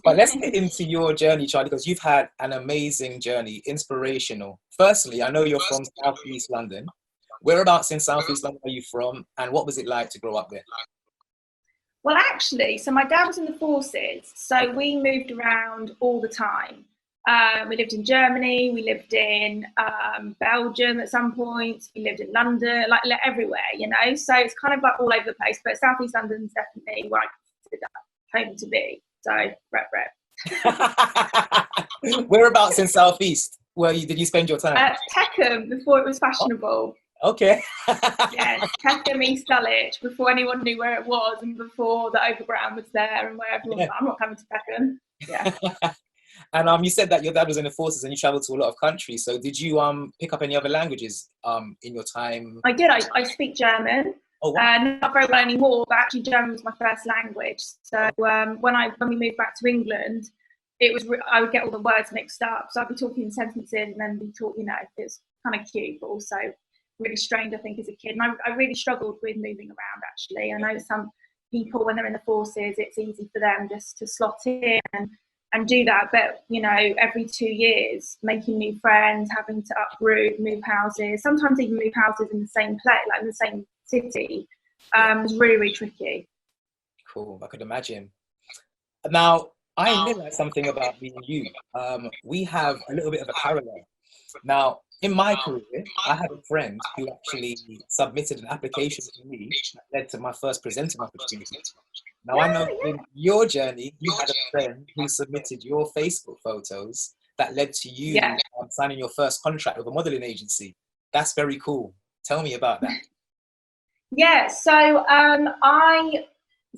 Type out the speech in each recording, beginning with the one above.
But let's get into your journey, Charlie, because you've had an amazing journey, inspirational. Firstly, I know you're from Southeast London. Whereabouts in Southeast London are you from, and what was it like to grow up there? Well, actually, so my dad was in the forces, so we moved around all the time. We lived in Germany, we lived in Belgium at some points, we lived in London, like everywhere, you know. So it's kind of like all over the place. But Southeast London is definitely where I consider home to be. So Whereabouts in Southeast? Did you spend your time? Peckham, before it was fashionable. Okay. Yes, Peckham, East Dulwich, before anyone knew where it was, and before the overground was there, and where everyone was like, I'm not coming to Peckham. Yeah. And you said that your dad was in the forces and you traveled to a lot of countries. So did you pick up any other languages in your time? I did. I speak German. Oh, wow. Not very well anymore, but actually German was my first language. So when we moved back to England, I would get all the words mixed up. So I'd be talking in sentences and then be taught, you know, it was kind of cute, but also really strange, I think, as a kid. And I really struggled with moving around, actually. I know some people, when they're in the forces, it's easy for them just to slot in and do that. But, you know, every 2 years, making new friends, having to uproot, move houses, sometimes even move houses in the same place, like in the same city, was really, really tricky. Cool, I could imagine. Now, I realized something about me and you. We have a little bit of a parallel. Now, in my career, I had a friend who actually submitted an application to me that led to my first presenting opportunity. Now, I know in your journey, you had a friend who submitted your Facebook photos that led to you signing your first contract with a modeling agency. That's very cool. Tell me about that. Yeah, so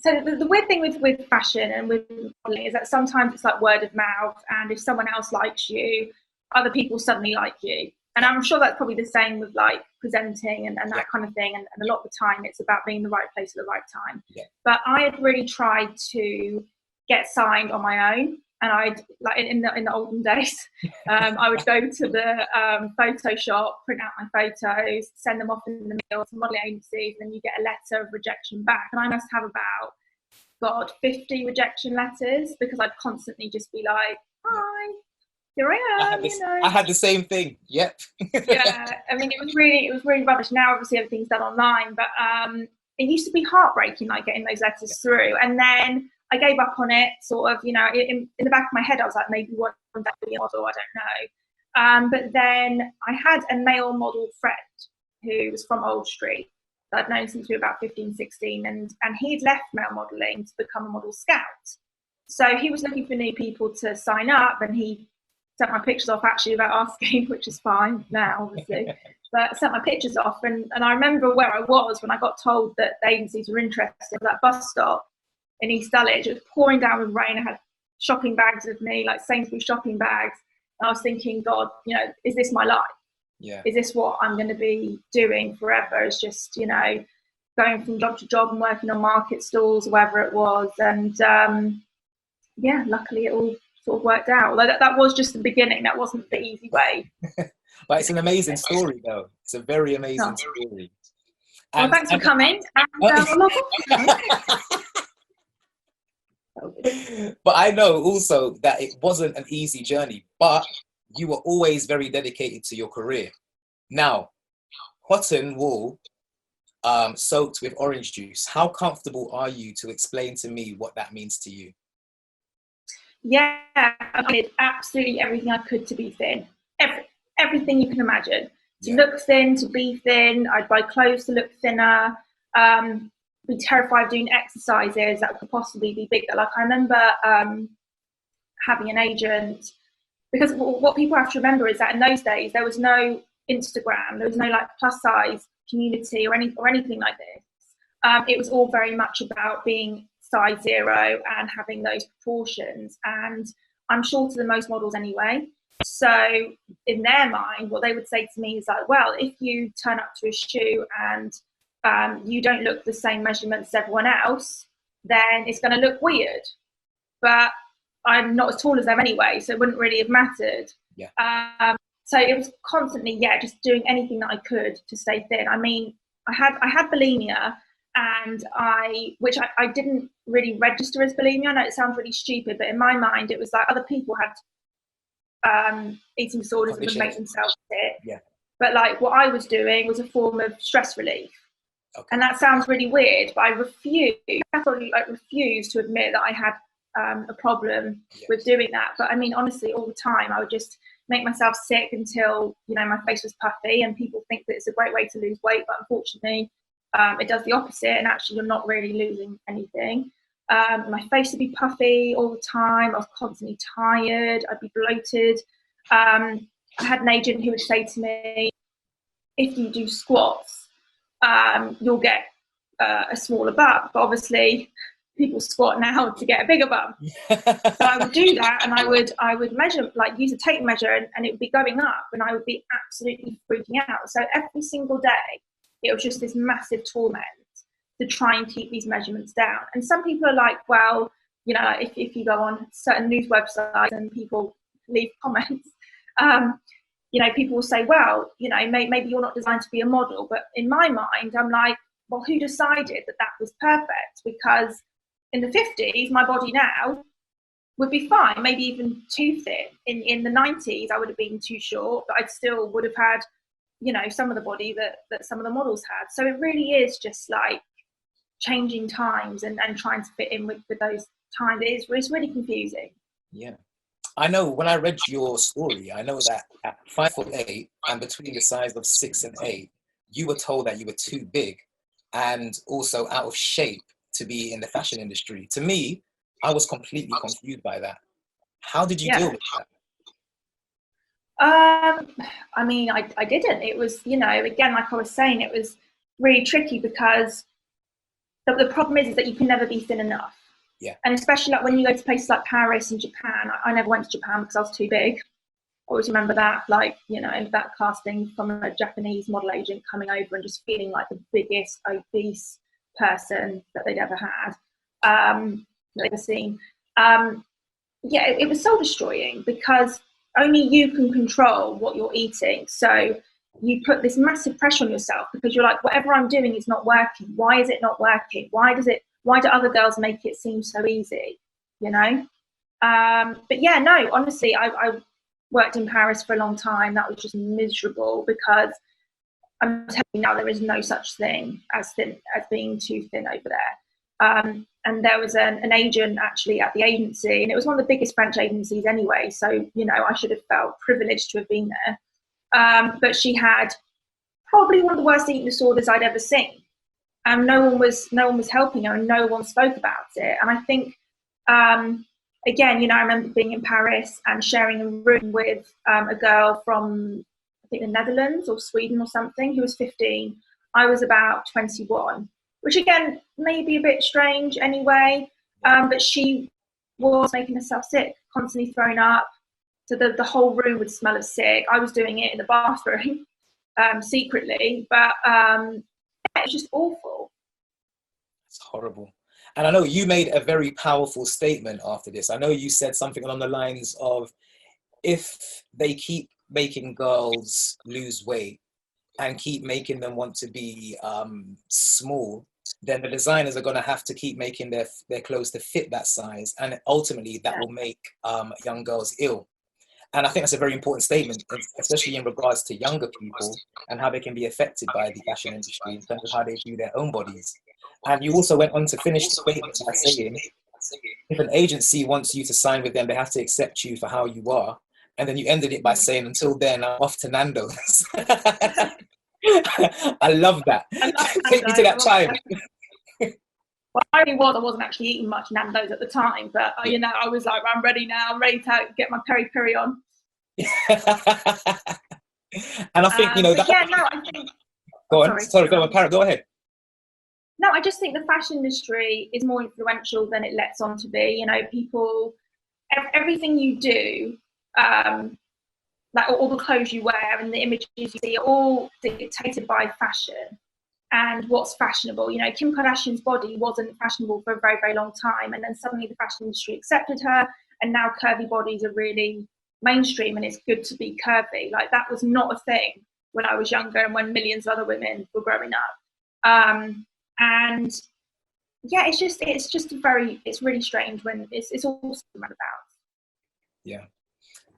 the weird thing with fashion and with modeling is that sometimes it's like word of mouth, and if someone else likes you, other people suddenly like you. And I'm sure that's probably the same with like presenting and that kind of thing. And a lot of the time it's about being in the right place at the right time. Yeah. But I had really tried to get signed on my own. And I'd like in the olden days, I would go to the photo shop, print out my photos, send them off in the mail to modelling agencies, and then you get a letter of rejection back. And I must have about 50 rejection letters, because I'd constantly just be like, hi, here I am, I had the same thing. Yep. Yeah, I mean, it was really rubbish. Now, obviously, everything's done online, but it used to be heartbreaking, like getting those letters through. And then I gave up on it, sort of, you know, in the back of my head, I was like, maybe one day I'll be a model, I don't know. But then I had a male model friend who was from Old Street that I'd known since we were about 15, 16, and he'd left male modelling to become a model scout. So he was looking for new people to sign up, and he sent my pictures off actually without asking, which is fine now, obviously. But I sent my pictures off, and I remember where I was when I got told that the agencies were interested. That bus stop in East Dulwich, it was pouring down with rain. I had shopping bags with me, like Sainsbury's shopping bags. And I was thinking, God, you know, is this my life? Yeah. Is this what I'm going to be doing forever? It's just, you know, going from job to job and working on market stalls, wherever it was. And yeah, luckily it all sort of worked out. Although that was just the beginning. That wasn't the easy way. But it's an amazing story, though. It's a very amazing story. Well, thanks for coming. But I know also that it wasn't an easy journey, but you were always very dedicated to your career. Now, cotton wool soaked with orange juice, how comfortable are you to explain to me what that means to you? Yeah, I did absolutely everything I could to be thin. Everything you can imagine. To look thin, to be thin. I'd buy clothes to look thinner. Be terrified of doing exercises that could possibly be bigger. Like I remember having an agent, because what people have to remember is that in those days there was no Instagram, there was no like plus size community or anything like this. It was all very much about being size 0 and having those proportions. And I'm shorter than most models anyway. So in their mind, what they would say to me is like, well, if you turn up to a shoot and you don't look the same measurements as everyone else, then it's going to look weird. But I'm not as tall as them anyway, so it wouldn't really have mattered. Yeah. So it was constantly, just doing anything that I could to stay thin. I mean, I had bulimia, and which I didn't really register as bulimia. I know it sounds really stupid, but in my mind, it was like other people had eating disorders that would make themselves sick. Yeah. But like what I was doing was a form of stress relief. Okay. And that sounds really weird, but I refused to admit that I had a problem with doing that. But I mean, honestly, all the time, I would just make myself sick until, you know, my face was puffy, and people think that it's a great way to lose weight, but unfortunately, it does the opposite, and actually you're not really losing anything. My face would be puffy all the time. I was constantly tired. I'd be bloated. I had an agent who would say to me, if you do squats, you'll get a smaller butt. But obviously, people squat now to get a bigger bum. So I would do that, and I would measure, like use a tape measure, and it would be going up, and I would be absolutely freaking out. So every single day, it was just this massive torment to try and keep these measurements down. And some people are like, well, you know, if you go on certain news websites and people leave comments, you know, people will say, well, you know, maybe you're not designed to be a model. But in my mind, I'm like, well, who decided that that was perfect? Because in the 50s, my body now would be fine, maybe even too thin. In the 90s, I would have been too short, but I still would have had, you know, some of the body that some of the models had. So it really is just like changing times and trying to fit in with those times. It's really confusing. Yeah. I know when I read your story, I know that at 5'8" and between the size of 6 and 8, you were told that you were too big and also out of shape to be in the fashion industry. To me, I was completely confused by that. How did you deal with that? I mean, I didn't. It was, you know, again, like I was saying, it was really tricky because the problem is that you can never be thin enough. Yeah. And especially like when you go to places like Paris and Japan, I never went to Japan because I was too big. I always remember that, like, you know, that casting from a Japanese model agent coming over and just feeling like the biggest obese person that they'd ever had, they'd ever seen. Yeah, it was soul destroying because only you can control what you're eating. So you put this massive pressure on yourself because you're like, whatever I'm doing is not working. Why is it not working? Why do other girls make it seem so easy? You know? But yeah, no, honestly, I worked in Paris for a long time. That was just miserable because I'm telling you now, there is no such thing as being too thin over there. And there was an agent actually at the agency, and it was one of the biggest French agencies anyway. So, you know, I should have felt privileged to have been there. But she had probably one of the worst eating disorders I'd ever seen. And no one was helping her, and no one spoke about it. And I think, again, you know, I remember being in Paris and sharing a room with a girl from, I think, the Netherlands or Sweden or something, who was 15. I was about 21, which again, may be a bit strange anyway, but she was making herself sick, constantly throwing up. So the whole room would smell of sick. I was doing it in the bathroom secretly, but it was just awful. It's horrible. And I know you made a very powerful statement after this. I know you said something along the lines of, if they keep making girls lose weight and keep making them want to be small, then the designers are going to have to keep making their clothes to fit that size. And ultimately that will make young girls ill. And I think that's a very important statement, especially in regards to younger people and how they can be affected by the fashion industry in terms of how they view their own bodies. And you also went on to finish the statement by saying, if an agency wants you to sign with them, they have to accept you for how you are. And then you ended it by saying, until then, I'm off to Nando's. I love that. Take me to that time. Well, I wasn't actually eating much Nando's at the time, but you know, I was like, I'm ready now. I'm ready to get my peri-peri on. And I think, you know, that. Yeah, no, I think. Go on. Sorry, go on, Parrot. Go ahead. No, I just think the fashion industry is more influential than it lets on to be. You know, people, everything you do, like all the clothes you wear and the images you see, are all dictated by fashion and what's fashionable. You know, Kim Kardashian's body wasn't fashionable for a very, very long time, and then suddenly the fashion industry accepted her, and now curvy bodies are really mainstream, and it's good to be curvy. Like, that was not a thing when I was younger and when millions of other women were growing up. And yeah, it's really strange when it's all about. Yeah.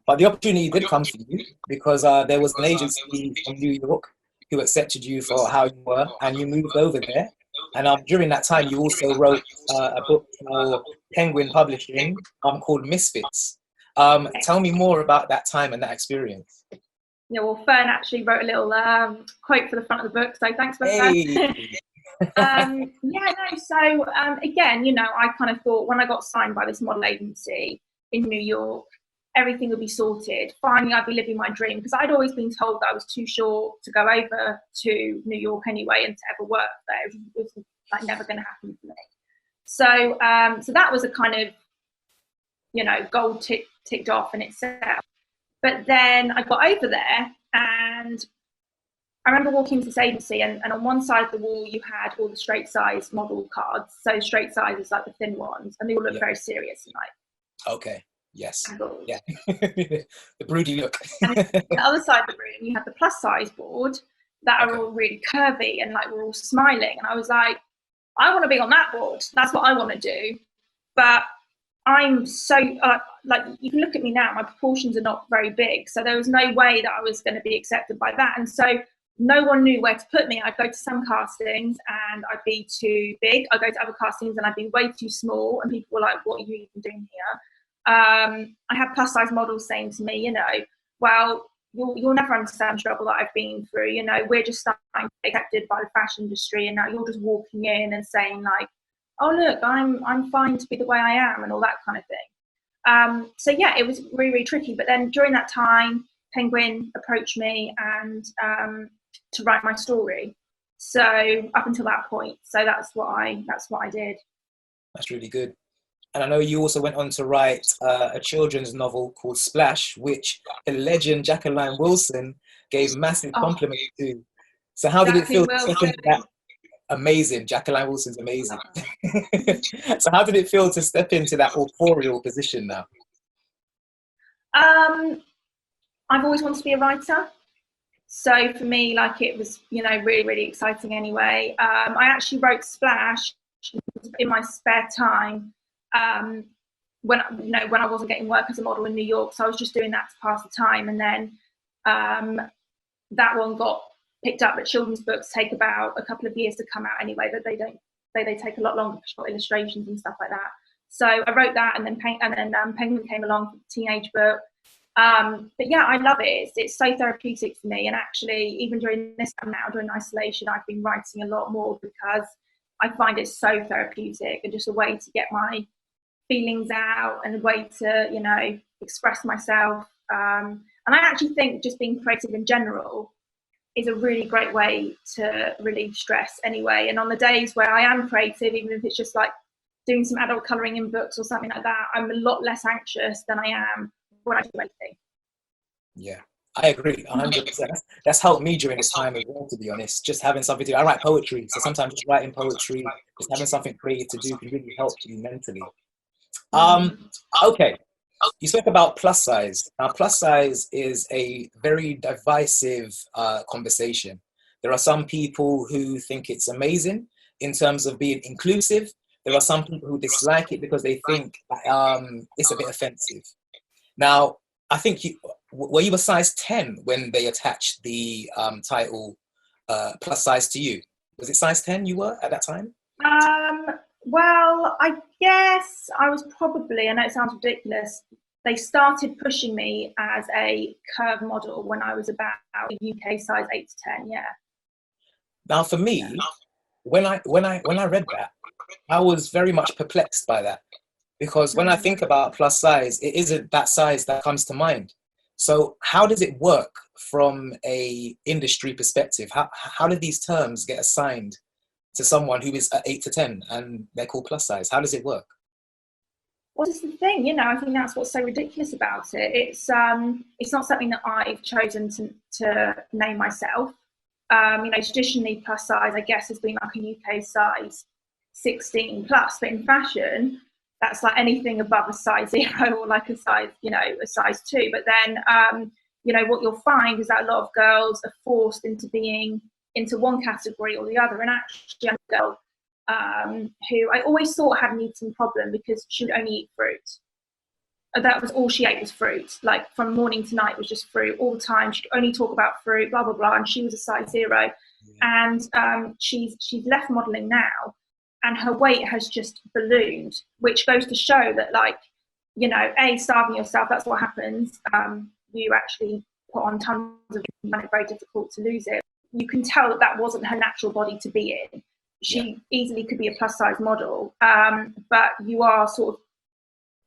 But the opportunity did come for you because there was an agency from New York who accepted you for how you were, and you moved over there. And during that time, you also wrote a book for Penguin Publishing called Misfits. Tell me more about that time and that experience. Yeah, well, Fearne actually wrote a little quote for the front of the book, so thanks for that. So again, you know, I kind of thought when I got signed by this model agency in New York, everything would be sorted. Finally, I'd be living my dream, because I'd always been told that I was too short to go over to New York anyway and to ever work there. It was like never going to happen for me. So, so that was a kind of, you know, goal ticked off in itself. But then I got over there, and I remember walking into this agency, and on one side of the wall you had all the straight size model cards. So straight size is like the thin ones, and they all look very serious and like. Okay. Yes. Angles. Yeah. The broody look. And on the other side of the room, you had the plus size board that are all really curvy and like we're all smiling. And I was like, I want to be on that board. That's what I want to do. But I'm so like, you can look at me now, my proportions are not very big. So there was no way that I was going to be accepted by that. And so no one knew where to put me. I'd go to some castings and I'd be too big. I'd go to other castings and I'd be way too small. And people were like, what are you even doing here? I had plus size models saying to me, you know, well, you'll never understand the struggle that I've been through. You know, we're just starting to be accepted by the fashion industry, and now you're just walking in and saying like, oh look, I'm fine to be the way I am, and all that kind of thing. So yeah, it was really, really tricky. But then during that time, Penguin approached me and to write my story. So up until that point, so that's what I did. That's really good. And I know you also went on to write a children's novel called Splash, which the legend Jacqueline Wilson gave massive compliments to. So how did it feel to step into that? Amazing. Jacqueline Wilson's amazing. So how did it feel to step into that authorial position now? I've always wanted to be a writer. So for me, like, it was, you know, really, really exciting anyway. I actually wrote Splash in my spare time. When I wasn't getting work as a model in New York, so I was just doing that to pass the time. And then that one got picked up. But children's books take about a couple of years to come out anyway. But they take a lot longer for short illustrations and stuff like that. So I wrote that, and then Penguin came along for the teenage book. But yeah, I love it. It's so therapeutic for me. And actually, even during this time now, during isolation, I've been writing a lot more because I find it so therapeutic and just a way to get my feelings out and a way to, you know, express myself. And I actually think just being creative in general is a really great way to relieve stress anyway. And on the days where I am creative, even if it's just like doing some adult colouring in books or something like that, I'm a lot less anxious than I am when I do anything. Yeah, I agree 100%. That's helped me during this time as well, to be honest. Just having something to do. I write poetry, so sometimes just writing poetry, just having something creative to do can really help you mentally. Okay, you spoke about plus size. Now, plus size is a very divisive conversation. There are some people who think it's amazing in terms of being inclusive. There are some people who dislike it because they think it's a bit offensive. Now, I think were you a size 10 when they attached the title plus size to you? Was it size 10 you were at that time? Well, I guess I was probably, I know it sounds ridiculous, they started pushing me as a curve model when I was about a UK size 8 to 10, yeah. Now for me, when I read that, I was very much perplexed by that. Because when I think about plus size, it isn't that size that comes to mind. So how does it work from a industry perspective? How do these terms get assigned to someone who is at 8 to 10 and they're called plus size? How does it work? Well, this is the thing, you know, I think that's what's so ridiculous about it. It's not something that I've chosen to name myself. You know, traditionally plus size, I guess, has been like a UK size 16 plus, but in fashion, that's like anything above a size 0 or like a size, you know, a size 2. But then, you know, what you'll find is that a lot of girls are forced into being into one category or the other. And actually, I'm a girl who I always thought had an eating problem because she would only eat fruit. That was all she ate, was fruit. Like from morning to night was just fruit all the time. She'd only talk about fruit, blah blah blah. And she was a size 0, and she's left modelling now, and her weight has just ballooned, which goes to show that, like, you know, starving yourself, that's what happens. You actually put on tons of weight, and it's very difficult to lose it. You can tell that that wasn't her natural body to be in. She easily could be a plus size model, but you are sort of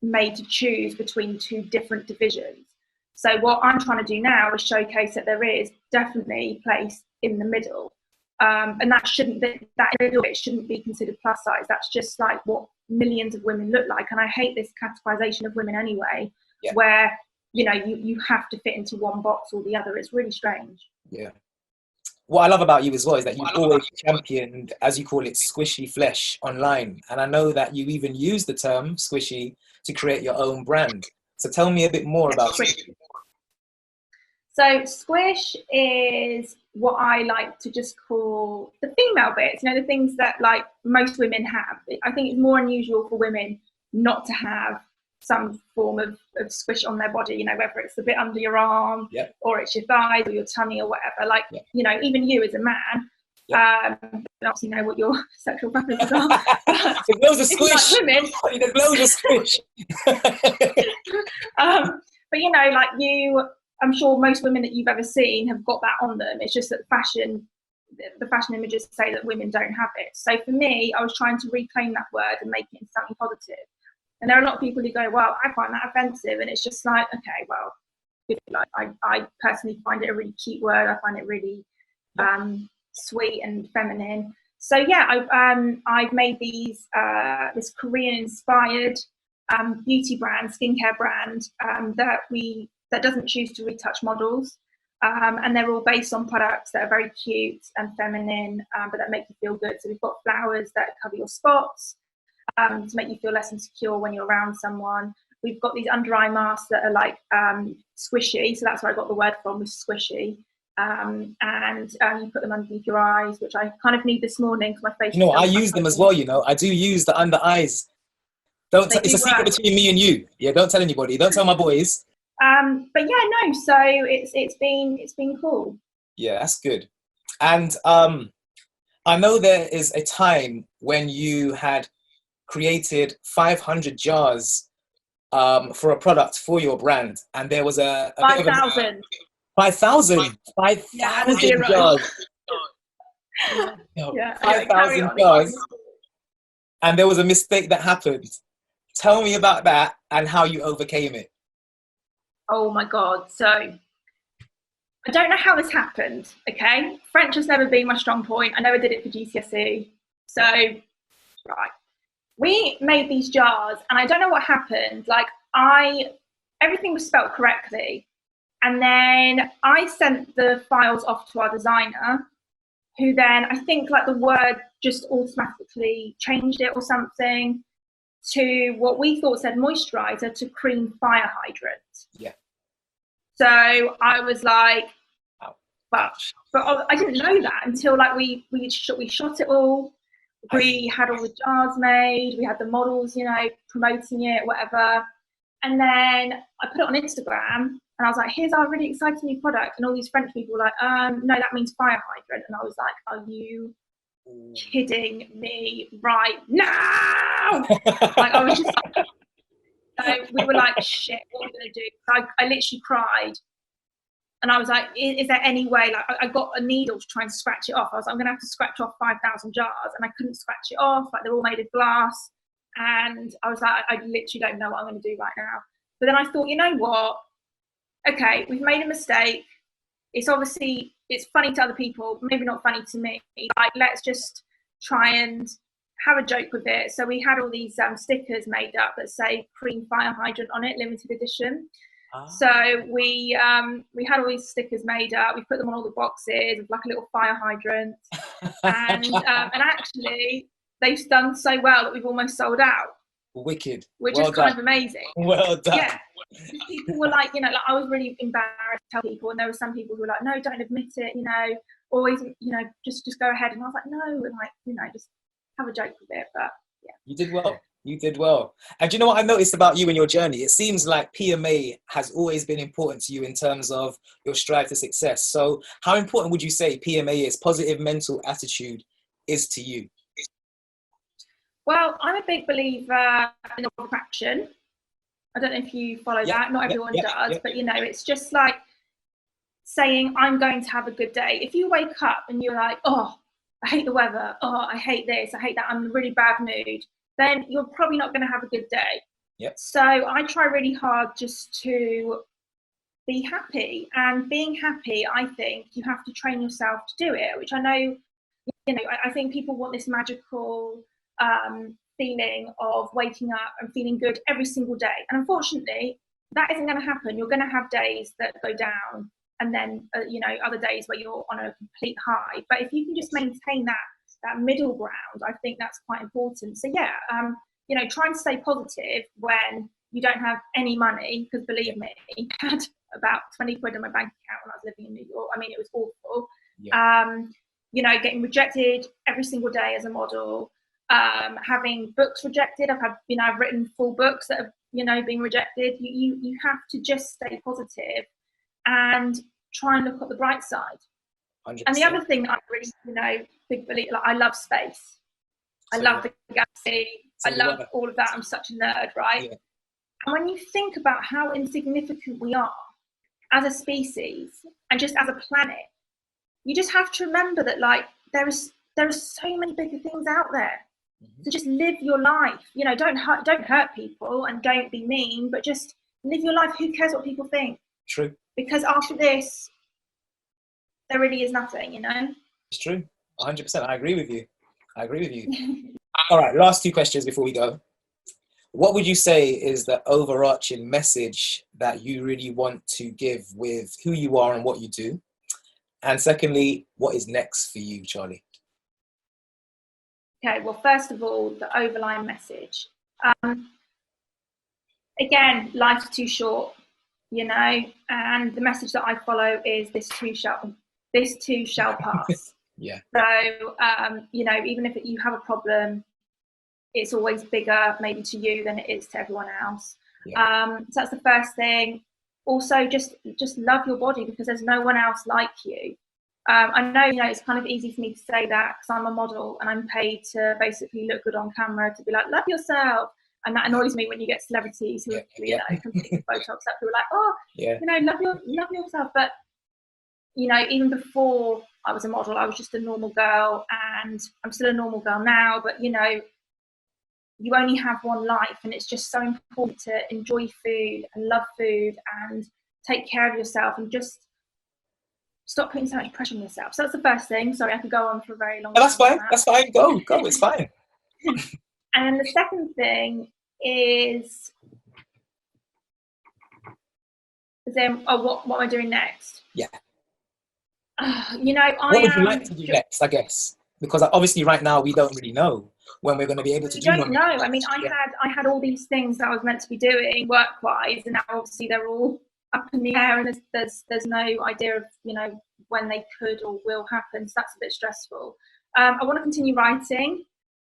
made to choose between 2 different divisions. So what I'm trying to do now is showcase that there is definitely a place in the middle, and that shouldn't be, that middle bit shouldn't be considered plus size. That's just like what millions of women look like. And I hate this categorization of women anyway, where, you know, you have to fit into one box or the other. It's really strange. Yeah. What I love about you as well is that you've always championed, as you call it, squishy flesh online. And I know that you even use the term squishy to create your own brand. So tell me a bit more about Squishy. So Squish is what I like to just call the female bits, you know, the things that like most women have. I think it's more unusual for women not to have some form of squish on their body, you know, whether it's the bit under your arm or it's your thighs or your tummy or whatever. Like, you know, even you as a man, obviously know what your sexual preferences are. There's loads of squish. Like women. There's loads of squish. But you know, like I'm sure most women that you've ever seen have got that on them. It's just that the fashion images say that women don't have it. So for me, I was trying to reclaim that word and make it into something positive. And there are a lot of people who go, well, I find that offensive. And it's just like, okay, well, like, I personally find it a really cute word. I find it really sweet and feminine. So yeah, I've made these this Korean-inspired beauty brand, skincare brand that doesn't choose to retouch models, and they're all based on products that are very cute and feminine, but that make you feel good. So we've got flowers that cover your spots to make you feel less insecure when you're around someone. We've got these under eye masks that are like squishy, so that's where I got the word from, was squishy. And you put them underneath your eyes, which I kind of need this morning because my face. You know, I use them as well. You know, I do use the under eyes. It's a secret between me and you. Yeah, don't tell anybody. Don't tell my boys. But yeah, no. So it's been cool. Yeah, that's good. And I know there is a time when you had created 500 jars for a product for your brand, and there was a 5,000. 5,000 jars. Yeah, 5,000 jars. And there was a mistake that happened. Tell me about that and how you overcame it. Oh my God. So I don't know how this happened, okay? French has never been my strong point. I never did it for GCSE. So, right. We made these jars and I don't know what happened. Like everything was spelt correctly. And then I sent the files off to our designer, who then, I think like the word just automatically changed it or something to what we thought said moisturizer to cream fire hydrant. Yeah. So I was like, but I didn't know that until like we shot it all. We had all the jars made. We had the models, you know, promoting it, whatever. And then I put it on Instagram and I was like, here's our really exciting new product. And all these French people were like, no, that means fire hydrant. And I was like, are you kidding me right now? Like, I was just like, so we were like, shit, what are we going to do? So I literally cried. And I was like, is there any way? Like, I got a needle to try and scratch it off. I was like, I'm going to have to scratch off 5,000 jars. And I couldn't scratch it off. Like, they're all made of glass. And I was like, I literally don't know what I'm going to do right now. But then I thought, you know what? Okay, we've made a mistake. It's funny to other people, maybe not funny to me. Like, let's just try and have a joke with it. So we had all these stickers made up that say cream fire hydrant on it, limited edition. So we had all these stickers made up. We put them on all the boxes with like a little fire hydrant. And actually, they've done so well that we've almost sold out. Wicked. Which is kind of amazing. Well done. Yeah. People were like, you know, like I was really embarrassed to tell people, and there were some people who were like, no, don't admit it, you know, always, you know, just go ahead. And I was like, no, and like, you know, just have a joke with it, but yeah. You did well. You did well. And do you know what I noticed about you and your journey? It seems like PMA has always been important to you in terms of your strive for success. So how important would you say PMA is, positive mental attitude is to you? Well, I'm a big believer in the law of attraction. I don't know if you follow that. Not everyone does, but you know, it's just like saying, I'm going to have a good day. If you wake up and you're like, oh, I hate the weather. Oh, I hate this. I hate that. I'm in a really bad mood. Then you're probably not going to have a good day. Yep. So I try really hard just to be happy. And being happy, I think you have to train yourself to do it, which I know, you know, I think people want this magical feeling of waking up and feeling good every single day. And unfortunately, that isn't going to happen. You're going to have days that go down and then, you know, other days where you're on a complete high. But if you can just maintain that middle ground, I think that's quite important. So yeah, you know, trying to stay positive when you don't have any money, because believe me, I had about 20 quid in my bank account when I was living in New York. I mean, it was awful. Yeah. You know, getting rejected every single day as a model, having books rejected. I've written full books that have, you know, been rejected. You have to just stay positive and try and look at the bright side. 100%. And the other thing that I really, you know, big believe, like, I love space. I love the galaxy. I love all of that. I'm such a nerd, right? Yeah. And when you think about how insignificant we are as a species and just as a planet, you just have to remember that, like, there are so many bigger things out there. So just live your life. You know, don't hurt people and don't be mean, but just live your life. Who cares what people think? True. Because after this, there really is nothing, you know? It's true. 100%. I agree with you. All right, last two questions before we go. What would you say is the overarching message that you really want to give with who you are and what you do? And secondly, what is next for you, Charli? Okay, well, first of all, the overlying message. Again, life's too short, you know, and the message that I follow is this too shall pass. Yeah. So, you know, even if you have a problem, it's always bigger maybe to you than it is to everyone else. Yeah. So that's the first thing. Also, just love your body, because there's no one else like you. I know, you know, it's kind of easy for me to say that because I'm a model and I'm paid to basically look good on camera, to be like, love yourself. And that annoys me when you get celebrities who are, you know, completely Botox up, who are like, oh, you know, love yourself. But, you know, even before I was a model, I was just a normal girl, and I'm still a normal girl now. But, you know, you only have one life, and it's just so important to enjoy food and love food and take care of yourself and just stop putting so much pressure on yourself. So that's the first thing. Sorry, I could go on for a very long time. That's fine. That's fine. Go. It's fine. And the second thing is then, what am I doing next? Yeah. You know, what would you like to do next, I guess? Because obviously right now we don't really know when we're going to be able to do. We don't know. I mean, I had all these things that I was meant to be doing work-wise, and now obviously they're all up in the air, and there's no idea of, you know, when they could or will happen. So that's a bit stressful. I want to continue writing.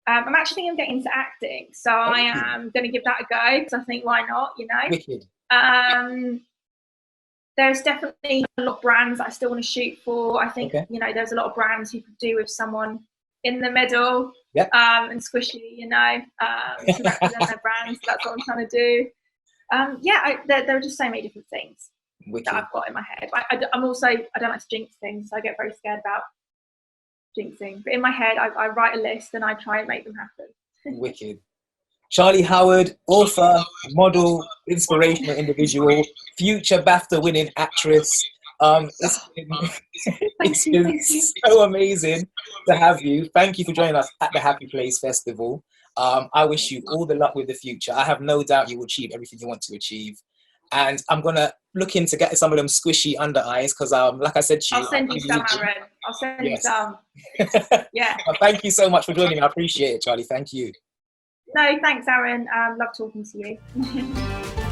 I'm actually thinking of getting into acting, so I am going to give that a go, because I think, why not, you know? Wicked. There's definitely a lot of brands that I still want to shoot for. I think, you know, there's a lot of brands who could do with someone in the middle, and squishy, you know, to represent their brands. That's what I'm trying to do. There are just so many different things that I've got in my head. I don't like to jinx things, so I get very scared about jinxing. But in my head, I write a list and I try and make them happen. Wicked. Charli Howard, author, model, inspirational individual, future BAFTA winning actress. It's been so amazing to have you. Thank you for joining us at the Happy Place Festival. I wish you all the luck with the future. I have no doubt you will achieve everything you want to achieve. And I'm going to look into getting some of them squishy under eyes, because like I said to you, I'll send you some, Aaron. I'll send you some. Yeah. Well, thank you so much for joining me. I appreciate it, Charli. Thank you. No, thanks, Aaron. Love talking to you.